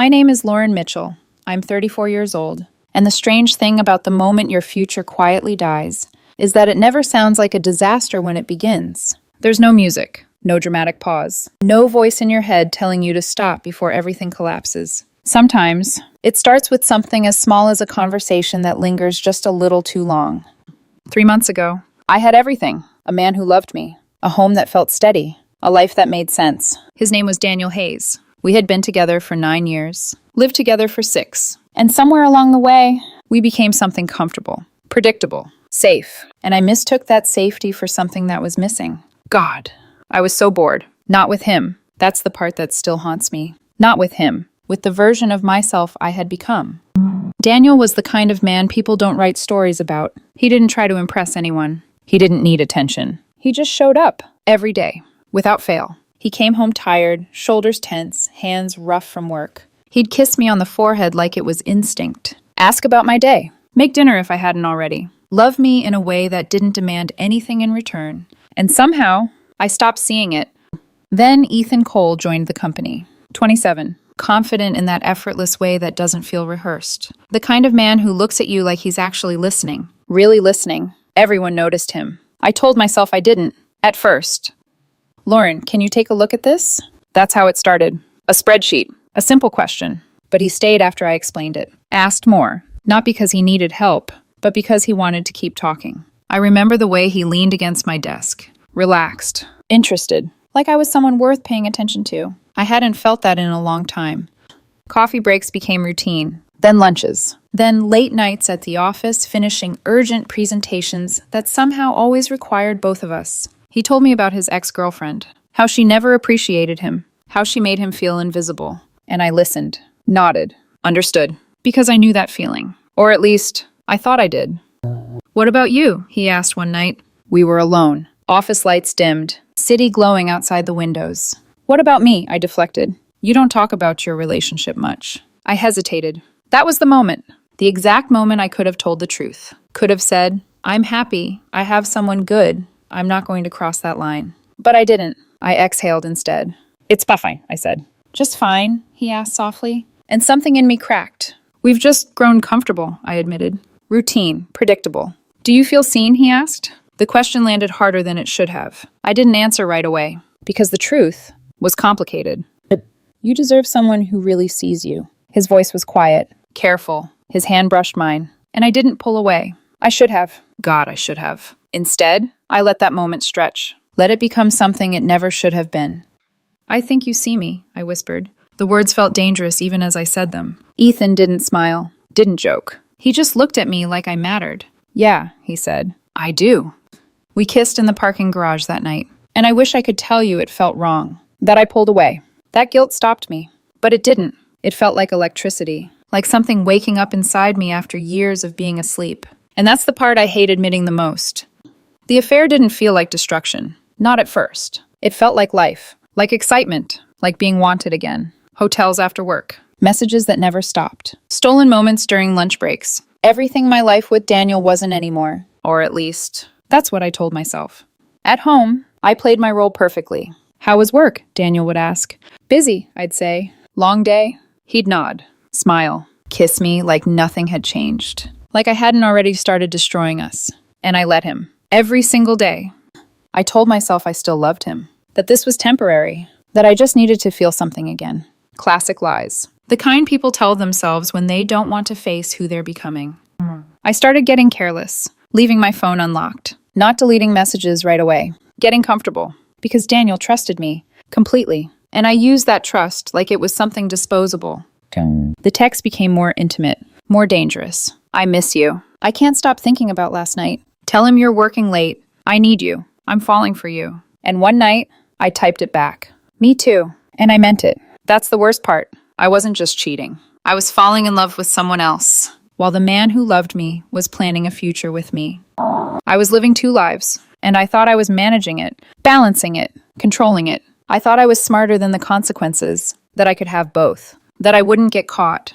My name is Lauren Mitchell. I'm 34 years old. And the strange thing about the moment your future quietly dies is that it never sounds like a disaster when it begins. There's no music, no dramatic pause, no voice in your head telling you to stop before everything collapses. Sometimes, it starts with something as small as a conversation that lingers just a little too long. 3 months ago, I had everything. A man who loved me, a home that felt steady, a life that made sense. His name was Daniel Hayes. We had been together for 9 years, lived together for 6. And somewhere along the way, we became something comfortable, predictable, safe. And I mistook that safety for something that was missing. God, I was so bored. Not with him. That's the part that still haunts me. Not with him. With the version of myself I had become. Daniel was the kind of man people don't write stories about. He didn't try to impress anyone. He didn't need attention. He just showed up every day, without fail. He came home tired, shoulders tense, hands rough from work. He'd kiss me on the forehead like it was instinct. Ask about my day. Make dinner if I hadn't already. Love me in a way that didn't demand anything in return. And somehow, I stopped seeing it. Then Ethan Cole joined the company. 27. Confident in that effortless way that doesn't feel rehearsed. The kind of man who looks at you like he's actually listening. Really listening. Everyone noticed him. I told myself I didn't. At first. Lauren, can you take a look at this? That's how it started. A spreadsheet. A simple question. But he stayed after I explained it. Asked more. Not because he needed help, but because he wanted to keep talking. I remember the way he leaned against my desk. Relaxed. Interested. Like I was someone worth paying attention to. I hadn't felt that in a long time. Coffee breaks became routine. Then lunches. Then late nights at the office finishing urgent presentations that somehow always required both of us. He told me about his ex-girlfriend. How she never appreciated him. How she made him feel invisible. And I listened. Nodded. Understood. Because I knew that feeling. Or at least, I thought I did. What about you? He asked one night. We were alone. Office lights dimmed. City glowing outside the windows. What about me? I deflected. You don't talk about your relationship much. I hesitated. That was the moment. The exact moment I could have told the truth. Could have said, I'm happy. I have someone good. I'm not going to cross that line. But I didn't. I exhaled instead. It's fine, I said. Just fine, he asked softly. And something in me cracked. We've just grown comfortable, I admitted. Routine, predictable. Do you feel seen? He asked. The question landed harder than it should have. I didn't answer right away. Because the truth was complicated. You deserve someone who really sees you. His voice was quiet, careful. His hand brushed mine. And I didn't pull away. I should have. God, I should have. Instead, I let that moment stretch. Let it become something it never should have been. I think you see me, I whispered. The words felt dangerous even as I said them. Ethan didn't smile, didn't joke. He just looked at me like I mattered. Yeah, he said. I do. We kissed in the parking garage that night. And I wish I could tell you it felt wrong. That I pulled away. That guilt stopped me. But it didn't. It felt like electricity. Like something waking up inside me after years of being asleep. And that's the part I hate admitting the most. The affair didn't feel like destruction. Not at first. It felt like life. Like excitement. Like being wanted again. Hotels after work. Messages that never stopped. Stolen moments during lunch breaks. Everything my life with Daniel wasn't anymore. Or at least, that's what I told myself. At home, I played my role perfectly. How was work? Daniel would ask. Busy, I'd say. Long day? He'd nod. Smile. Kiss me like nothing had changed. Like I hadn't already started destroying us. And I let him. Every single day. I told myself I still loved him. That this was temporary. That I just needed to feel something again. Classic lies. The kind people tell themselves when they don't want to face who they're becoming. I started getting careless. Leaving my phone unlocked. Not deleting messages right away. Getting comfortable. Because Daniel trusted me. Completely. And I used that trust like it was something disposable. The text became more intimate. More dangerous. I miss you. I can't stop thinking about last night. Tell him you're working late. I need you. I'm falling for you. And one night, I typed it back. Me too. And I meant it. That's the worst part. I wasn't just cheating. I was falling in love with someone else, while the man who loved me was planning a future with me. I was living 2 lives, and I thought I was managing it, balancing it, controlling it. I thought I was smarter than the consequences, that I could have both, that I wouldn't get caught.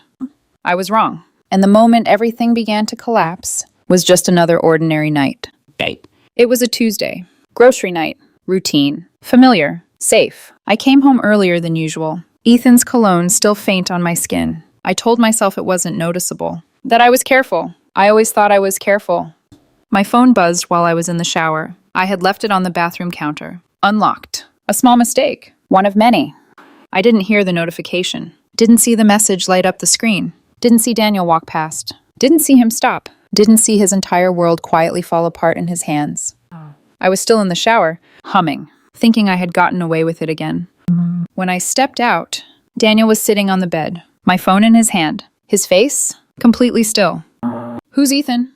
I was wrong. And the moment everything began to collapse was just another ordinary night. It was a Tuesday. Grocery night. Routine. Familiar. Safe. I came home earlier than usual. Ethan's cologne still faint on my skin. I told myself it wasn't noticeable. That I was careful. I always thought I was careful. My phone buzzed while I was in the shower. I had left it on the bathroom counter. Unlocked. A small mistake. One of many. I didn't hear the notification. Didn't see the message light up the screen. Didn't see Daniel walk past. Didn't see him stop. Didn't see his entire world quietly fall apart in his hands. I was still in the shower, humming, thinking I had gotten away with it again. When I stepped out, Daniel was sitting on the bed, my phone in his hand, his face completely still. "Who's Ethan?"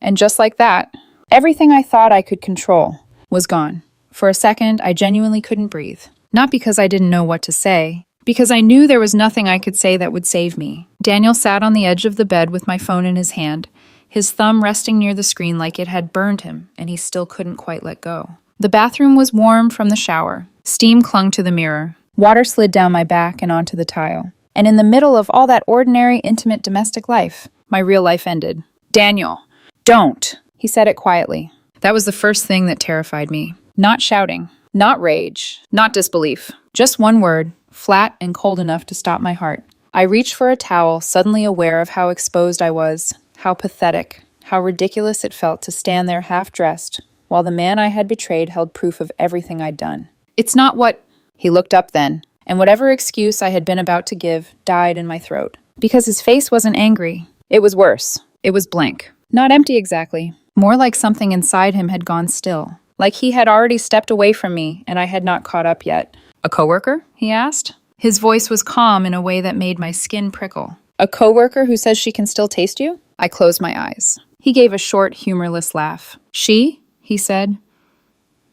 And just like that, everything I thought I could control was gone. For a second, I genuinely couldn't breathe. Not because I didn't know what to say, because I knew there was nothing I could say that would save me. Daniel sat on the edge of the bed with my phone in his hand, his thumb resting near the screen like it had burned him, and he still couldn't quite let go. The bathroom was warm from the shower. Steam clung to the mirror. Water slid down my back and onto the tile. And in the middle of all that ordinary, intimate domestic life, my real life ended. "Daniel, don't!" He said it quietly. That was the first thing that terrified me. Not shouting, not rage, not disbelief. Just one word, flat and cold enough to stop my heart. I reached for a towel, suddenly aware of how exposed I was, how pathetic, how ridiculous it felt to stand there half-dressed, while the man I had betrayed held proof of everything I'd done. "It's not what—" He looked up then, and whatever excuse I had been about to give died in my throat. Because his face wasn't angry. It was worse. It was blank. Not empty exactly. More like something inside him had gone still. Like he had already stepped away from me, and I had not caught up yet. "A coworker?" he asked. His voice was calm in a way that made my skin prickle. "A coworker who says she can still taste you?" I closed my eyes. He gave a short, humorless laugh. "She?" he said.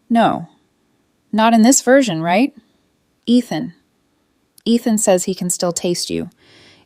"No. Not in this version, right? Ethan. Ethan says he can still taste you.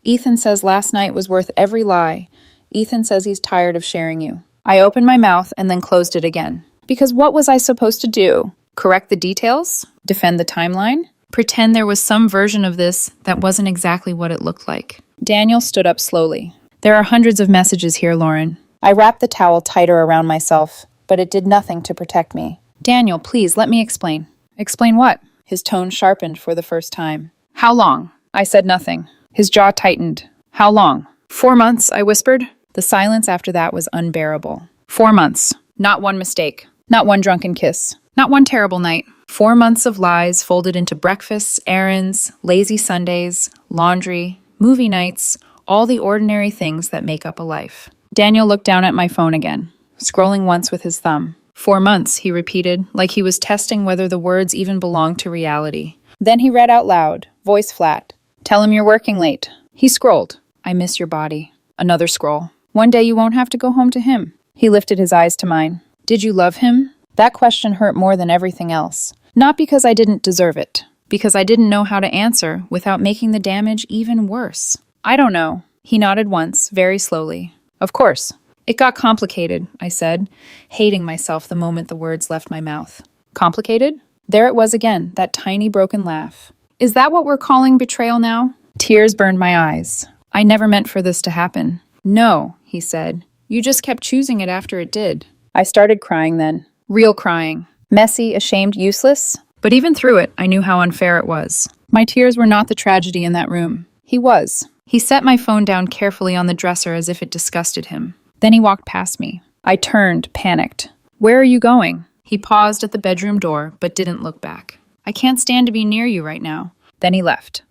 Ethan says last night was worth every lie. Ethan says he's tired of sharing you." I opened my mouth and then closed it again. Because what was I supposed to do? Correct the details? Defend the timeline? Pretend there was some version of this that wasn't exactly what it looked like? Daniel stood up slowly. "There are hundreds of messages here, Lauren." I wrapped the towel tighter around myself, but it did nothing to protect me. "Daniel, please, let me explain." "Explain what?" His tone sharpened for the first time. "How long?" I said nothing. His jaw tightened. "How long?" "4 months," I whispered. The silence after that was unbearable. 4 months. Not one mistake. Not one drunken kiss. Not one terrible night. 4 months of lies folded into breakfasts, errands, lazy Sundays, laundry, movie nights, all the ordinary things that make up a life. Daniel looked down at my phone again, scrolling once with his thumb. 4 months, he repeated, like he was testing whether the words even belonged to reality. Then he read out loud, voice flat. "Tell him you're working late." He scrolled. "I miss your body." Another scroll. "One day you won't have to go home to him." He lifted his eyes to mine. "Did you love him?" That question hurt more than everything else. Not because I didn't deserve it, because I didn't know how to answer without making the damage even worse. "I don't know." He nodded once, very slowly. "Of course." "It got complicated," I said, hating myself the moment the words left my mouth. "Complicated?" There it was again, that tiny broken laugh. "Is that what we're calling betrayal now?" Tears burned my eyes. "I never meant for this to happen." "No," he said. "You just kept choosing it after it did." I started crying then. Real crying. Messy, ashamed, useless. But even through it, I knew how unfair it was. My tears were not the tragedy in that room. He was. He set my phone down carefully on the dresser as if it disgusted him. Then he walked past me. I turned, panicked. "Where are you going?" He paused at the bedroom door, but didn't look back. "I can't stand to be near you right now." Then he left.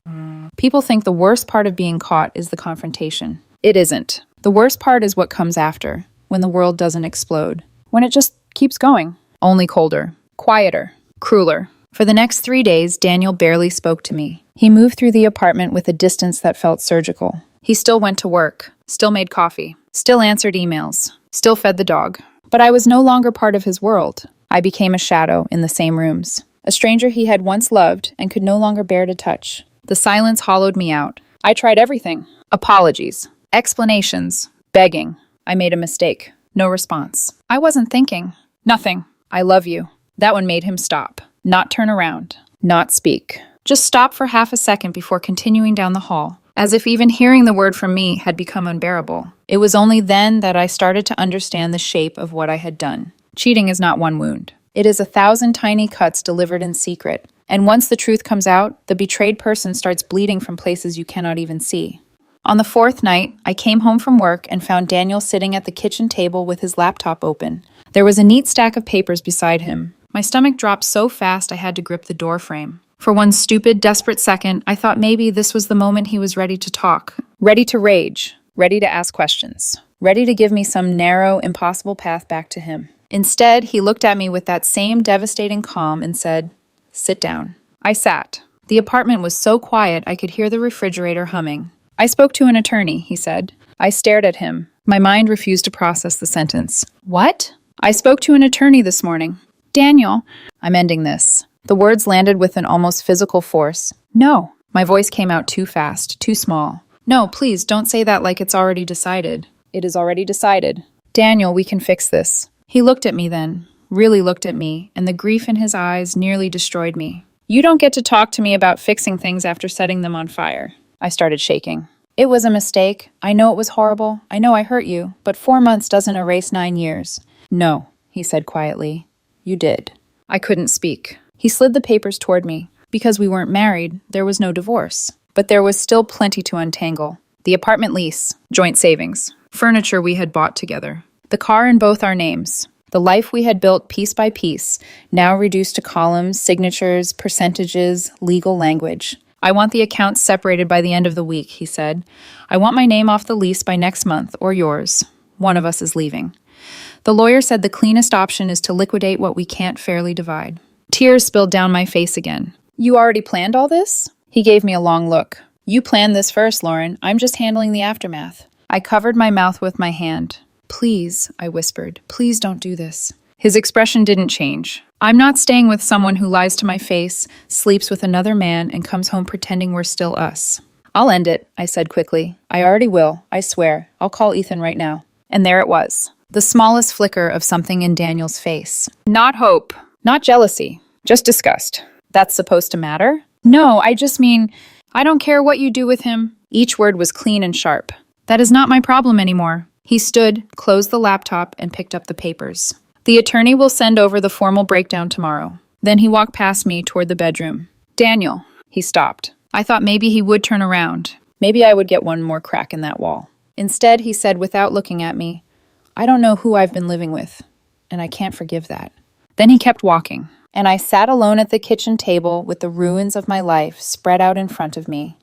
People think the worst part of being caught is the confrontation. It isn't. The worst part is what comes after, when the world doesn't explode. When it just keeps going. Only colder, quieter, crueler. For the next 3 days, Daniel barely spoke to me. He moved through the apartment with a distance that felt surgical. He still went to work, still made coffee, still answered emails, still fed the dog. But I was no longer part of his world. I became a shadow in the same rooms. A stranger he had once loved and could no longer bear to touch. The silence hollowed me out. I tried everything. Apologies, explanations, begging. I made a mistake. No response. I wasn't thinking. Nothing. "I love you." That one made him stop. Not turn around. Not speak. Just stop for half a second before continuing down the hall, as if even hearing the word from me had become unbearable. It was only then that I started to understand the shape of what I had done. Cheating is not one wound. It is 1,000 tiny cuts delivered in secret. And once the truth comes out, the betrayed person starts bleeding from places you cannot even see. On the fourth night, I came home from work and found Daniel sitting at the kitchen table with his laptop open. There was a neat stack of papers beside him. My stomach dropped so fast I had to grip the door frame. For one stupid, desperate second, I thought maybe this was the moment he was ready to talk. Ready to rage. Ready to ask questions. Ready to give me some narrow, impossible path back to him. Instead, he looked at me with that same devastating calm and said, "Sit down." I sat. The apartment was so quiet I could hear the refrigerator humming. "I spoke to an attorney," he said. I stared at him. My mind refused to process the sentence. "What?" "I spoke to an attorney this morning." "Daniel." I'm ending this. The words landed with an almost physical force. "No." My voice came out too fast, too small. "No, please, don't say that like it's already decided." "It is already decided." "Daniel, we can fix this." He looked at me then, really looked at me, and the grief in his eyes nearly destroyed me. "You don't get to talk to me about fixing things after setting them on fire." I started shaking. "It was a mistake. I know it was horrible. I know I hurt you, but 4 months doesn't erase 9 years. "No," he said quietly. "You did." I couldn't speak. He slid the papers toward me. Because we weren't married, there was no divorce. But there was still plenty to untangle. The apartment lease, joint savings, furniture we had bought together, the car in both our names, the life we had built piece by piece, now reduced to columns, signatures, percentages, legal language. "I want the accounts separated by the end of the week," he said. "I want my name off the lease by next month, or yours. One of us is leaving." The lawyer said the cleanest option is to liquidate what we can't fairly divide. Tears spilled down my face again. "You already planned all this?" He gave me a long look. "You planned this first, Lauren. I'm just handling the aftermath." I covered my mouth with my hand. "Please," I whispered, "please don't do this." His expression didn't change. "I'm not staying with someone who lies to my face, sleeps with another man, and comes home pretending we're still us." "I'll end it," I said quickly. "I already will, I swear. I'll call Ethan right now." And there it was. The smallest flicker of something in Daniel's face. Not hope. Not jealousy. Just disgust. That's supposed to matter? "No, I just mean, I don't care what you do with him." Each word was clean and sharp. "That is not my problem anymore." He stood, closed the laptop, and picked up the papers. "The attorney will send over the formal breakdown tomorrow." Then he walked past me toward the bedroom. "Daniel." He stopped. I thought maybe he would turn around. Maybe I would get one more crack in that wall. Instead, he said without looking at me, "I don't know who I've been living with, and I can't forgive that." Then he kept walking, and I sat alone at the kitchen table with the ruins of my life spread out in front of me.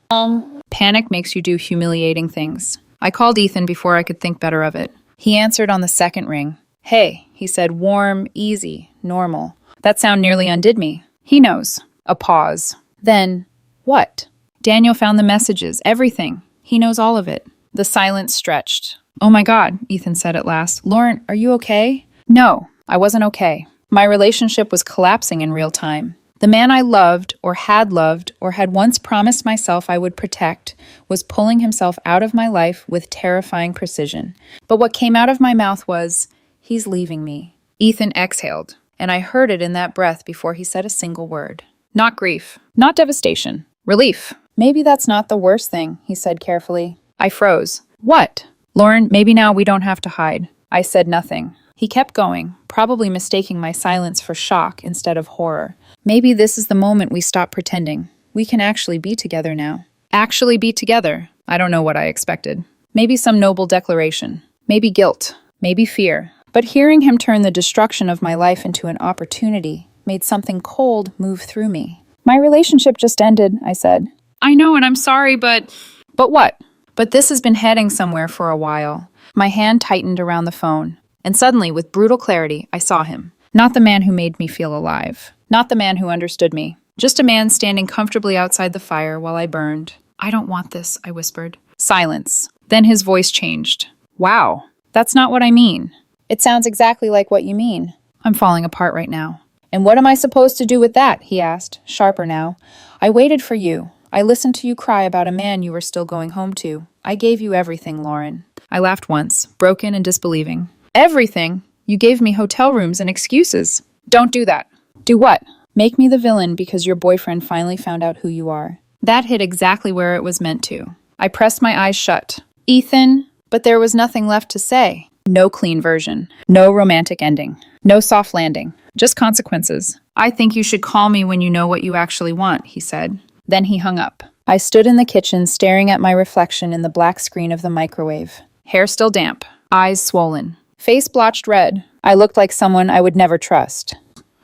Panic makes you do humiliating things. I called Ethan before I could think better of it. He answered on the second ring. "Hey," he said, warm, easy, normal. That sound nearly undid me. He knows. A pause. Then, what? Daniel found the messages, everything. He knows all of it. The silence stretched. "Oh my God," Ethan said at last. "Lauren, are you okay?" No, I wasn't okay. My relationship was collapsing in real time. The man I loved, or had once promised myself I would protect, was pulling himself out of my life with terrifying precision. But what came out of my mouth was, "He's leaving me." Ethan exhaled, and I heard it in that breath before he said a single word. Not grief, not devastation, relief. "Maybe that's not the worst thing," he said carefully. I froze. "What?" "Lauren, maybe now we don't have to hide." I said nothing. He kept going, probably mistaking my silence for shock instead of horror. "Maybe this is the moment we stop pretending. We can actually be together now." Actually be together? I don't know what I expected. Maybe some noble declaration. Maybe guilt. Maybe fear. But hearing him turn the destruction of my life into an opportunity made something cold move through me. "My relationship just ended," I said. "I know, and I'm sorry, but..." "But what?" "But this has been heading somewhere for a while." My hand tightened around the phone. And suddenly, with brutal clarity, I saw him. Not the man who made me feel alive. Not the man who understood me. Just a man standing comfortably outside the fire while I burned. "I don't want this," I whispered. Silence. Then his voice changed. "Wow, that's not what I mean." "It sounds exactly like what you mean." "I'm falling apart right now." "And what am I supposed to do with that?" he asked, sharper now. "I waited for you. I listened to you cry about a man you were still going home to. I gave you everything, Lauren." I laughed once, broken and disbelieving. "Everything? You gave me hotel rooms and excuses." "Don't do that." "Do what?" "Make me the villain because your boyfriend finally found out who you are." That hit exactly where it was meant to. I pressed my eyes shut. "Ethan," but there was nothing left to say. No clean version. No romantic ending. No soft landing, just consequences. I think you should call me when you know what you actually want, he said. Then he hung up. I stood in the kitchen staring at my reflection in the black screen of the microwave. Hair still damp, eyes swollen, face blotched red. I looked like someone I would never trust.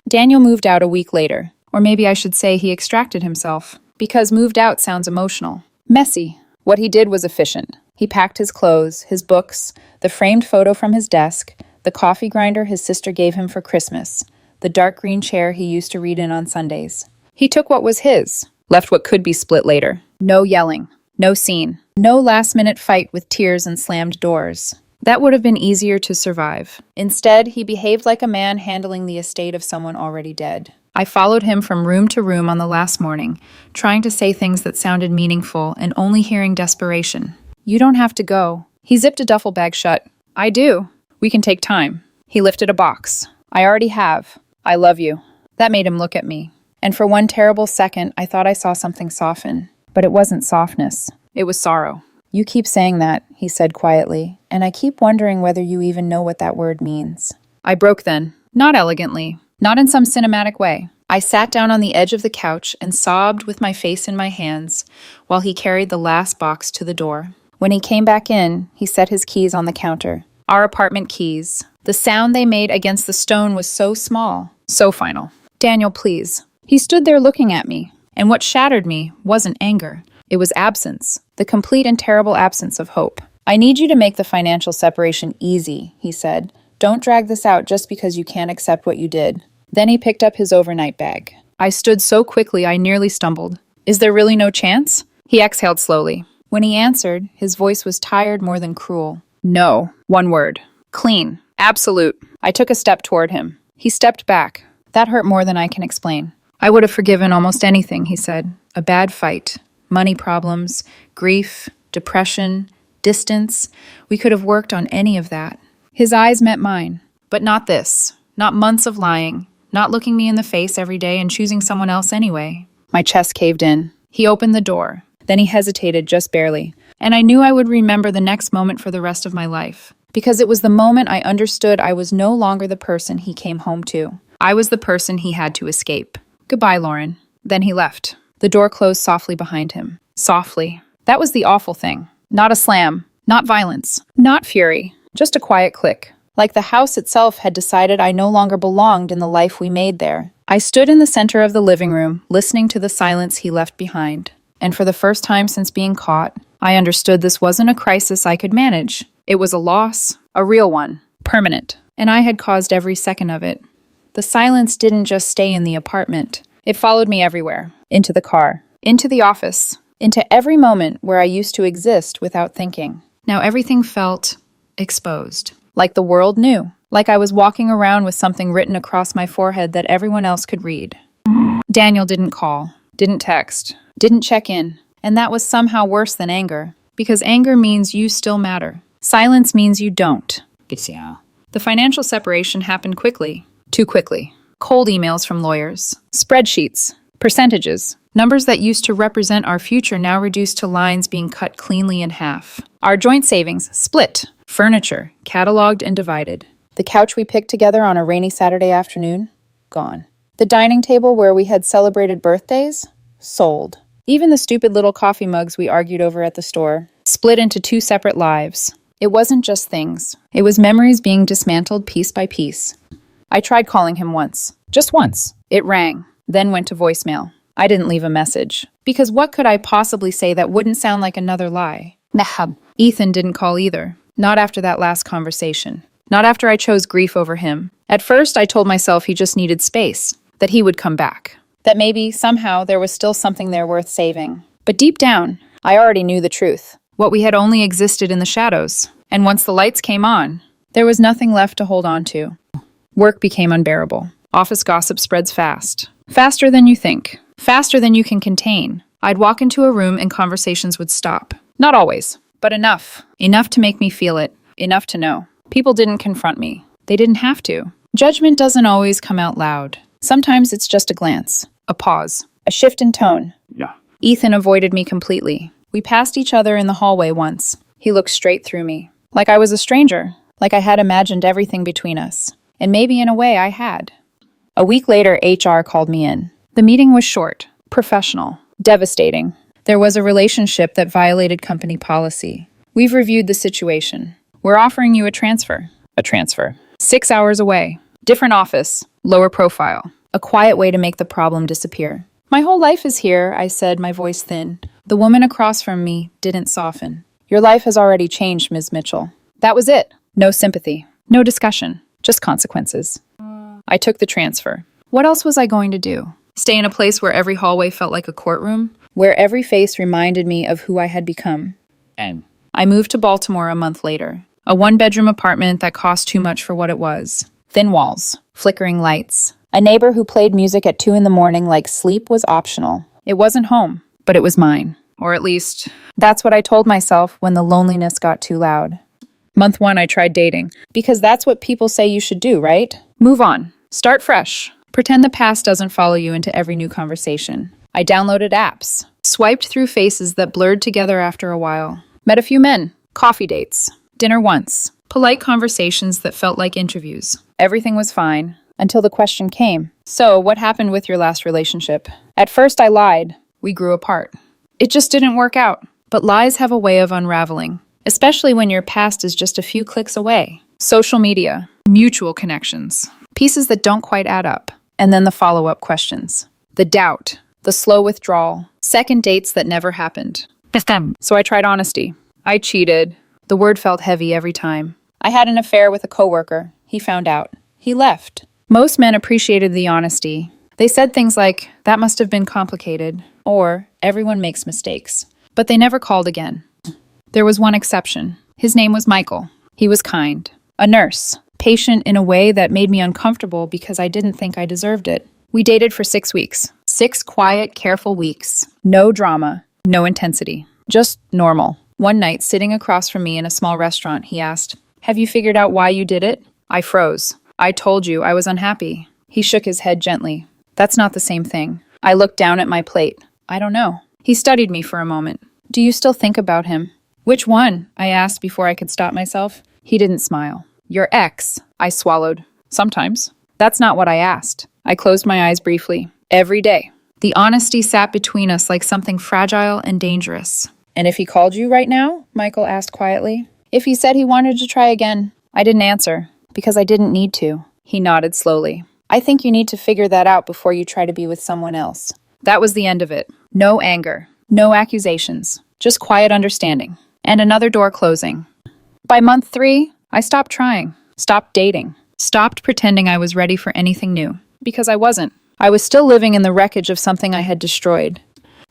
Daniel moved out a week later. Or maybe I should say he extracted himself, because moved out sounds emotional. Messy. What he did was efficient. He packed his clothes, his books, the framed photo from his desk, the coffee grinder his sister gave him for Christmas, the dark green chair he used to read in on Sundays. He took what was his, left what could be split later. No yelling, no scene, no last-minute fight with tears and slammed doors. That would have been easier to survive. Instead, he behaved like a man handling the estate of someone already dead. I followed him from room to room on the last morning, trying to say things that sounded meaningful and only hearing desperation. You don't have to go. He zipped a duffel bag shut. I do. We can take time. He lifted a box. I already have. I love you. That made him look at me. And for one terrible second, I thought I saw something soften. But it wasn't softness. It was sorrow. You keep saying that, he said quietly, and I keep wondering whether you even know what that word means. I broke then. Not elegantly. Not in some cinematic way. I sat down on the edge of the couch and sobbed with my face in my hands while he carried the last box to the door. When he came back in, he set his keys on the counter. Our apartment keys. The sound they made against the stone was so small, so final. Daniel, please. He stood there looking at me, and what shattered me wasn't anger. It was absence, the complete and terrible absence of hope. I need you to make the financial separation easy, he said. Don't drag this out just because you can't accept what you did. Then he picked up his overnight bag. I stood so quickly I nearly stumbled. Is there really no chance? He exhaled slowly. When he answered, his voice was tired more than cruel. No. One word. Clean. Absolute. I took a step toward him. He stepped back. That hurt more than I can explain. I would have forgiven almost anything, he said. A bad fight. Money problems. Grief. Depression. Distance. We could have worked on any of that. His eyes met mine. But not this. Not months of lying. Not looking me in the face every day and choosing someone else anyway. My chest caved in. He opened the door. Then he hesitated just barely. And I knew I would remember the next moment for the rest of my life. Because it was the moment I understood I was no longer the person he came home to. I was the person he had to escape. Goodbye, Lauren. Then he left. The door closed softly behind him. Softly. That was the awful thing. Not a slam. Not violence. Not fury. Just a quiet click. Like the house itself had decided I no longer belonged in the life we made there. I stood in the center of the living room, listening to the silence he left behind. And for the first time since being caught, I understood this wasn't a crisis I could manage. It was a loss, a real one, permanent, and I had caused every second of it. The silence didn't just stay in the apartment. It followed me everywhere, into the car, into the office, into every moment where I used to exist without thinking. Now everything felt exposed. Like the world knew. Like I was walking around with something written across my forehead that everyone else could read. Daniel didn't call, didn't text, didn't check in. And that was somehow worse than anger. Because anger means you still matter. Silence means you don't. The financial separation happened quickly. Too quickly. Cold emails from lawyers. Spreadsheets. Percentages. Numbers that used to represent our future now reduced to lines being cut cleanly in half. Our joint savings split. Furniture, cataloged and divided. The couch we picked together on a rainy Saturday afternoon, gone. The dining table where we had celebrated birthdays, sold. Even the stupid little coffee mugs we argued over at the store, split into two separate lives. It wasn't just things. It was memories being dismantled piece by piece. I tried calling him once. Just once. It rang, then went to voicemail. I didn't leave a message. Because what could I possibly say that wouldn't sound like another lie? Nahab. Ethan didn't call either. Not after that last conversation. Not after I chose grief over him. At first, I told myself he just needed space. That he would come back. That maybe, somehow, there was still something there worth saving. But deep down, I already knew the truth. What we had only existed in the shadows. And once the lights came on, there was nothing left to hold on to. Work became unbearable. Office gossip spreads fast. Faster than you think. Faster than you can contain. I'd walk into a room and conversations would stop. Not always. But enough. Enough to make me feel it. Enough to know. People didn't confront me. They didn't have to. Judgment doesn't always come out loud. Sometimes it's just a glance. A pause. A shift in tone. Yeah. Ethan avoided me completely. We passed each other in the hallway once. He looked straight through me. Like I was a stranger. Like I had imagined everything between us. And maybe in a way I had. A week later, HR called me in. The meeting was short, professional, devastating. There was a relationship that violated company policy. We've reviewed the situation. We're offering you a transfer. A transfer. 6 hours away. Different office. Lower profile. A quiet way to make the problem disappear. My whole life is here, I said, my voice thin. The woman across from me didn't soften. Your life has already changed, Ms. Mitchell. That was it. No sympathy. No discussion. Just consequences. I took the transfer. What else was I going to do? Stay in a place where every hallway felt like a courtroom? Where every face reminded me of who I had become? And I moved to Baltimore a month later. A one-bedroom apartment that cost too much for what it was. Thin walls. Flickering lights. A neighbor who played music at 2 a.m. like sleep was optional. It wasn't home, but it was mine. Or at least, that's what I told myself when the loneliness got too loud. Month 1, I tried dating. Because that's what people say you should do, right? Move on. Start fresh. Pretend the past doesn't follow you into every new conversation. I downloaded apps. Swiped through faces that blurred together after a while. Met a few men. Coffee dates. Dinner once. Polite conversations that felt like interviews. Everything was fine. Until the question came. So, what happened with your last relationship? At first, I lied. We grew apart. It just didn't work out. But lies have a way of unraveling. Especially when your past is just a few clicks away. Social media. Mutual connections. Pieces that don't quite add up. And then the follow-up questions. The doubt. The slow withdrawal. Second dates that never happened. So I tried honesty. I cheated. The word felt heavy every time. I had an affair with a coworker. He found out. He left. Most men appreciated the honesty. They said things like, that must have been complicated, or everyone makes mistakes. But they never called again. There was one exception. His name was Michael. He was kind. A nurse. Patient in a way that made me uncomfortable because I didn't think I deserved it. We dated for 6 weeks. 6 quiet, careful weeks. No drama. No intensity. Just normal. One night, sitting across from me in a small restaurant, he asked, have you figured out why you did it? I froze. I told you I was unhappy. He shook his head gently. That's not the same thing. I looked down at my plate. I don't know. He studied me for a moment. Do you still think about him? Which one? I asked before I could stop myself. He didn't smile. Your ex. I swallowed. Sometimes. That's not what I asked. I closed my eyes briefly. Every day. The honesty sat between us like something fragile and dangerous. And if he called you right now? Michael asked quietly. If he said he wanted to try again? I didn't answer. Because I didn't need to. He nodded slowly. I think you need to figure that out before you try to be with someone else. That was the end of it. No anger. No accusations. Just quiet understanding. And another door closing. By month 3, I stopped trying. Stopped dating. Stopped pretending I was ready for anything new. Because I wasn't. I was still living in the wreckage of something I had destroyed.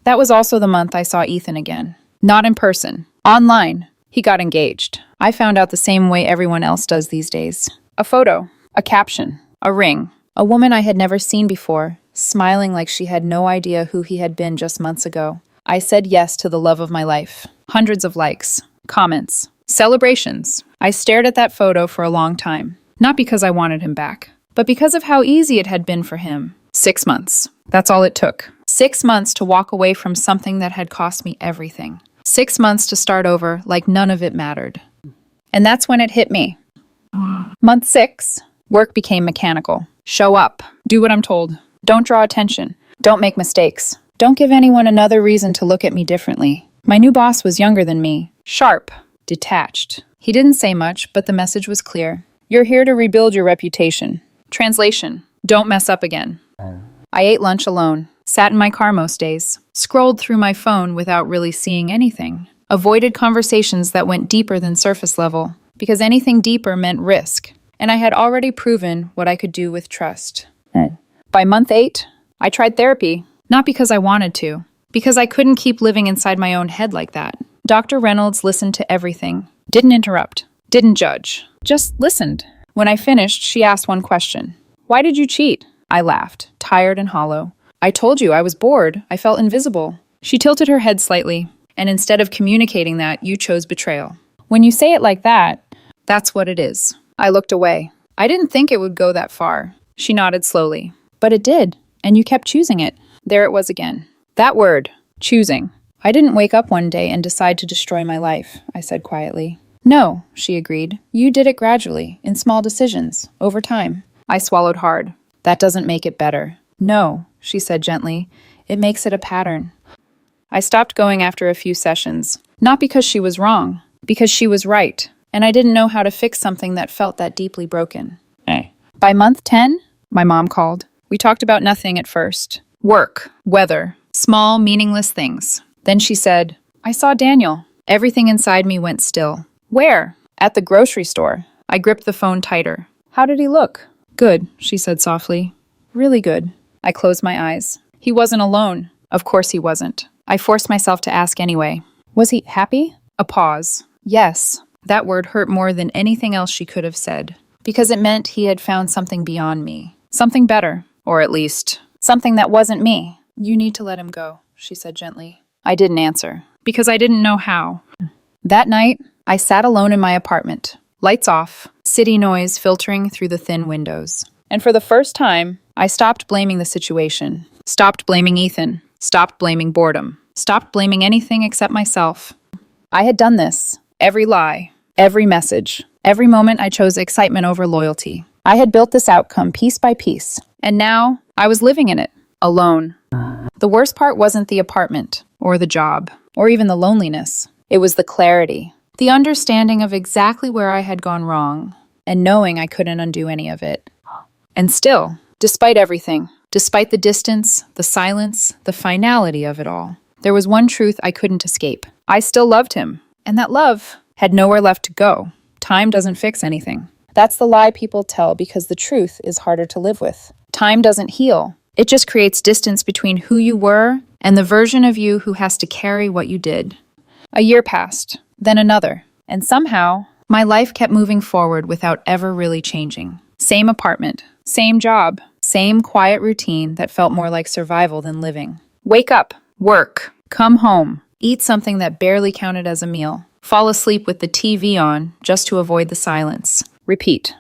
That was also the month I saw Ethan again. Not in person. Online. He got engaged. I found out the same way everyone else does these days. A photo, a caption, a ring, a woman I had never seen before, smiling like she had no idea who he had been just months ago. I said yes to the love of my life. Hundreds of likes, comments, celebrations. I stared at that photo for a long time. Not because I wanted him back, but because of how easy it had been for him. 6 months. That's all it took. 6 months to walk away from something that had cost me everything. 6 months to start over like none of it mattered. And that's when it hit me. Month 6, work became mechanical. Show up. Do what I'm told. Don't draw attention. Don't make mistakes. Don't give anyone another reason to look at me differently. My new boss was younger than me. Sharp. Detached. He didn't say much, but the message was clear. You're here to rebuild your reputation. Translation. Don't mess up again. I ate lunch alone. Sat in my car most days. Scrolled through my phone without really seeing anything. Avoided conversations that went deeper than surface level. Because anything deeper meant risk. And I had already proven what I could do with trust. By month 8, I tried therapy. Not because I wanted to. Because I couldn't keep living inside my own head like that. Dr. Reynolds listened to everything. Didn't interrupt. Didn't judge. Just listened. When I finished, she asked one question. Why did you cheat? I laughed, tired and hollow. I told you I was bored. I felt invisible. She tilted her head slightly. And instead of communicating that, you chose betrayal. When you say it like that, that's what it is. I looked away. I didn't think it would go that far. She nodded slowly. But it did. And you kept choosing it. There it was again. That word, choosing. I didn't wake up one day and decide to destroy my life, I said quietly. No, she agreed. You did it gradually, in small decisions, over time. I swallowed hard. That doesn't make it better. No, she said gently. It makes it a pattern. I stopped going after a few sessions. Not because she was wrong, because she was right, and I didn't know how to fix something that felt that deeply broken. Hey. By month 10, my mom called. We talked about nothing at first. Work, weather, small, meaningless things. Then she said, I saw Daniel. Everything inside me went still. Where? At the grocery store. I gripped the phone tighter. How did he look? Good, she said softly. Really good. I closed my eyes. He wasn't alone. Of course he wasn't. I forced myself to ask anyway. Was he happy? A pause. Yes. That word hurt more than anything else she could have said, because it meant he had found something beyond me. Something better, or at least, something that wasn't me. You need to let him go, she said gently. I didn't answer, because I didn't know how. That night, I sat alone in my apartment. Lights off, city noise filtering through the thin windows. And for the first time, I stopped blaming the situation. Stopped blaming Ethan. Stopped blaming boredom. Stopped blaming anything except myself. I had done this. Every lie. Every message. Every moment I chose excitement over loyalty. I had built this outcome piece by piece. And now, I was living in it. Alone. The worst part wasn't the apartment, or the job, or even the loneliness. It was the clarity. The understanding of exactly where I had gone wrong, and knowing I couldn't undo any of it. And still, despite everything, despite the distance, the silence, the finality of it all, there was one truth I couldn't escape. I still loved him, and that love had nowhere left to go. Time doesn't fix anything. That's the lie people tell because the truth is harder to live with. Time doesn't heal. It just creates distance between who you were and the version of you who has to carry what you did. A year passed, then another, and somehow, my life kept moving forward without ever really changing. Same apartment, same job, same quiet routine that felt more like survival than living. Wake up, work, come home, eat something that barely counted as a meal, fall asleep with the TV on just to avoid the silence. Repeat.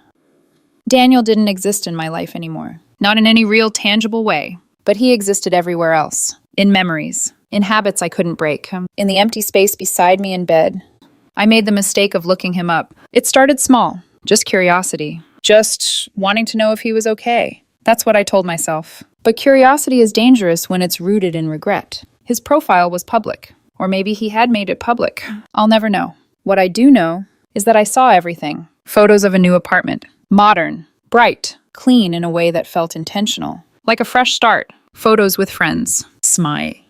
Daniel didn't exist in my life anymore. Not in any real, tangible way, but he existed everywhere else. In memories, in habits I couldn't break, in the empty space beside me in bed. I made the mistake of looking him up. It started small, just curiosity, just wanting to know if he was okay. That's what I told myself. But curiosity is dangerous when it's rooted in regret. His profile was public, or maybe he had made it public. I'll never know. What I do know is that I saw everything. Photos of a new apartment. Modern, bright, clean in a way that felt intentional. Like a fresh start. Photos with friends. Smiling,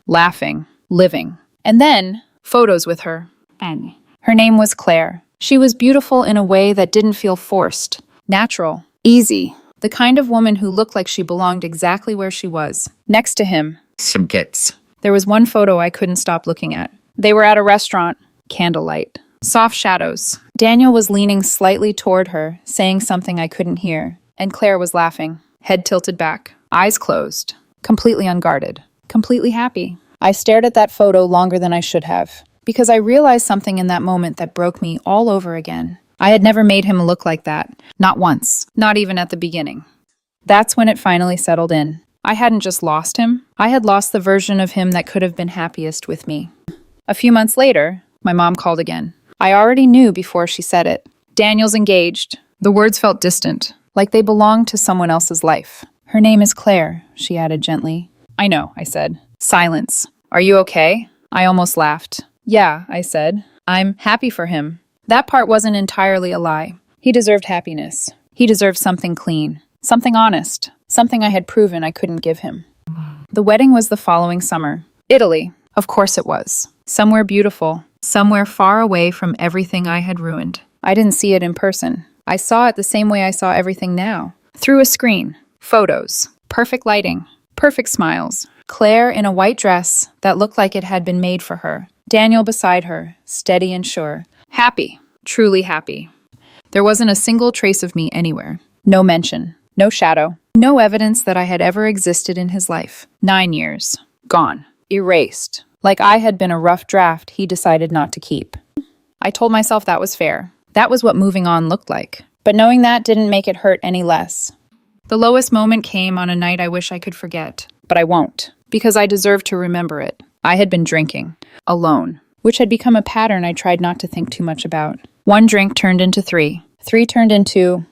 laughing, living. And then, photos with her. And her name was Claire. She was beautiful in a way that didn't feel forced. Natural. Easy. The kind of woman who looked like she belonged exactly where she was. Next to him. Some kids. There was one photo I couldn't stop looking at. They were at a restaurant. Candlelight. Soft shadows. Daniel was leaning slightly toward her, saying something I couldn't hear. And Claire was laughing. Head tilted back. Eyes closed. Completely unguarded. Completely happy. I stared at that photo longer than I should have. Because I realized something in that moment that broke me all over again. I had never made him look like that. Not once. Not even at the beginning. That's when it finally settled in. I hadn't just lost him. I had lost the version of him that could have been happiest with me. A few months later, my mom called again. I already knew before she said it. Daniel's engaged. The words felt distant, like they belonged to someone else's life. Her name is Claire, she added gently. I know, I said. Silence. Are you okay? I almost laughed. Yeah, I said. I'm happy for him. That part wasn't entirely a lie. He deserved happiness. He deserved something clean. Something honest. Something I had proven I couldn't give him. The wedding was the following summer. Italy. Of course it was. Somewhere beautiful. Somewhere far away from everything I had ruined. I didn't see it in person. I saw it the same way I saw everything now. Through a screen. Photos. Perfect lighting. Perfect smiles. Claire in a white dress that looked like it had been made for her. Daniel beside her, steady and sure. Happy. Truly happy. There wasn't a single trace of me anywhere. No mention. No shadow. No evidence that I had ever existed in his life. 9 years. Gone. Erased. Like I had been a rough draft he decided not to keep. I told myself that was fair. That was what moving on looked like. But knowing that didn't make it hurt any less. The lowest moment came on a night I wish I could forget. But I won't. Because I deserve to remember it. I had been drinking. Alone. which had become a pattern I tried not to think too much about. One drink turned into three. Three turned into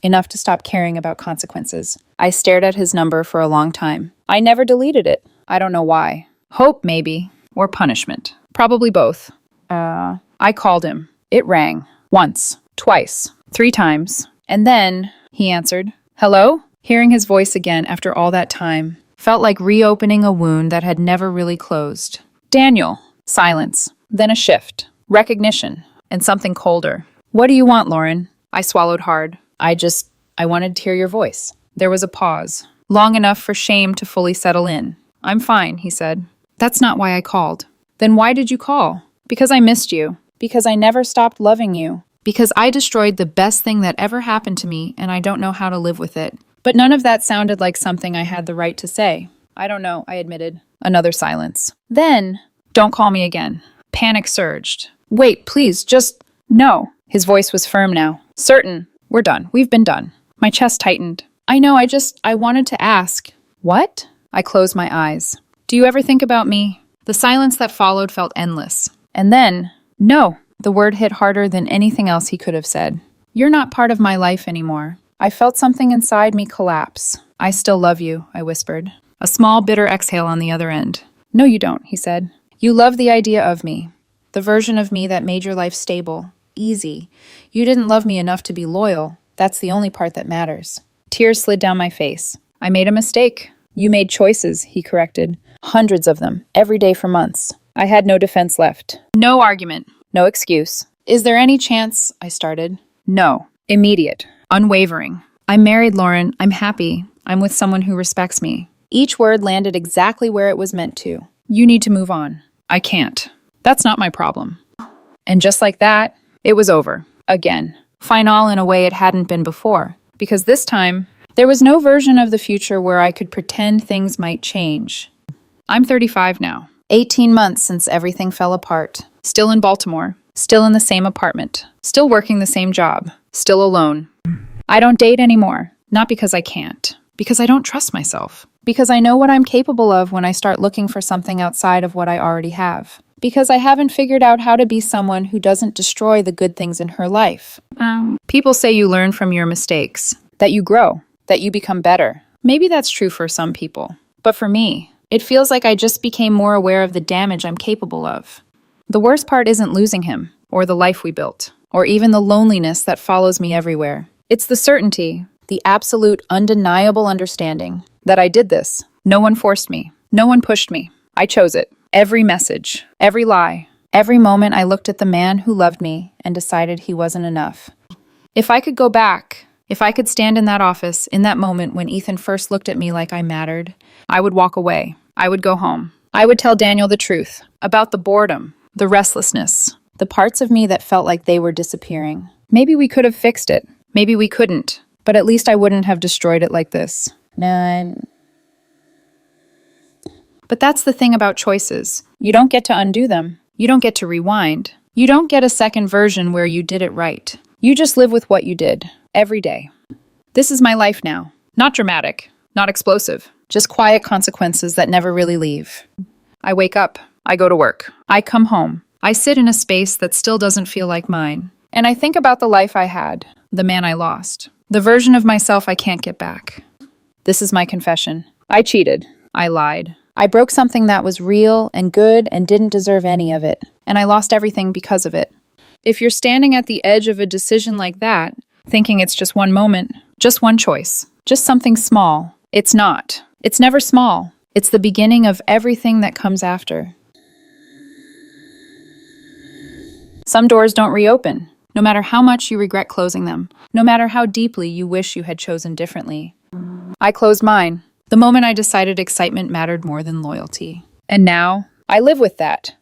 enough to stop caring about consequences. I stared at his number for a long time. I never deleted it. I don't know why. Hope, maybe. Or punishment. Probably both. I called him. It rang. Once. Twice. 3 times. And then, he answered. Hello? Hearing his voice again after all that time felt like reopening a wound that had never really closed. Daniel. Silence. Then a shift. Recognition. And something colder. What do you want, Lauren? I swallowed hard. I wanted to hear your voice. There was a pause. Long enough for shame to fully settle in. I'm fine, he said. That's not why I called. Then why did you call? Because I missed you. Because I never stopped loving you. Because I destroyed the best thing that ever happened to me, and I don't know how to live with it. But none of that sounded like something I had the right to say. I don't know, I admitted. Another silence. Then, don't call me again. Panic surged. Wait, please, no. His voice was firm now. Certain. We're done. We've been done. My chest tightened. I know, I wanted to ask. What? I closed my eyes. Do you ever think about me? The silence that followed felt endless. And then, no. The word hit harder than anything else he could have said. You're not part of my life anymore. I felt something inside me collapse. I still love you, I whispered. A small, bitter exhale on the other end. No, you don't, he said. You love the idea of me. The version of me that made your life stable, easy. You didn't love me enough to be loyal. That's the only part that matters. Tears slid down my face. I made a mistake. You made choices, he corrected. Hundreds of them, every day for months. I had no defense left. No argument. No excuse. Is there any chance? I started. No. Immediate. Unwavering. I'm married, Lauren. I'm happy. I'm with someone who respects me. Each word landed exactly where it was meant to. You need to move on. I can't. That's not my problem. And just like that, it was over. Again. Final in a way it hadn't been before. Because this time, there was no version of the future where I could pretend things might change. I'm 35 now. 18 months since everything fell apart. Still in Baltimore. Still in the same apartment. Still working the same job. Still alone. I don't date anymore. Not because I can't. Because I don't trust myself. Because I know what I'm capable of when I start looking for something outside of what I already have. Because I haven't figured out how to be someone who doesn't destroy the good things in her life. People say you learn from your mistakes. That you grow. That you become better. Maybe that's true for some people. But for me, it feels like I just became more aware of the damage I'm capable of. The worst part isn't losing him, or the life we built, or even the loneliness that follows me everywhere. It's the certainty, the absolute undeniable understanding that I did this. No one forced me. No one pushed me. I chose it. Every message, every lie, every moment I looked at the man who loved me and decided he wasn't enough. If I could go back, if I could stand in that office in that moment when Ethan first looked at me like I mattered, I would walk away. I would go home. I would tell Daniel the truth about the boredom, the restlessness, the parts of me that felt like they were disappearing. Maybe we could have fixed it. Maybe we couldn't. But at least I wouldn't have destroyed it like this. But that's the thing about choices. You don't get to undo them. You don't get to rewind. You don't get a second version where you did it right. You just live with what you did, every day. This is my life now. Not dramatic, not explosive, just quiet consequences that never really leave. I wake up. I go to work. I come home. I sit in a space that still doesn't feel like mine. And I think about the life I had, the man I lost, the version of myself I can't get back. This is my confession. I cheated. I lied. I broke something that was real and good and didn't deserve any of it. And I lost everything because of it. If you're standing at the edge of a decision like that, thinking it's just one moment, just one choice, just something small, it's not. It's never small. It's the beginning of everything that comes after. Some doors don't reopen, no matter how much you regret closing them, no matter how deeply you wish you had chosen differently. I closed mine, the moment I decided excitement mattered more than loyalty. And now, I live with that.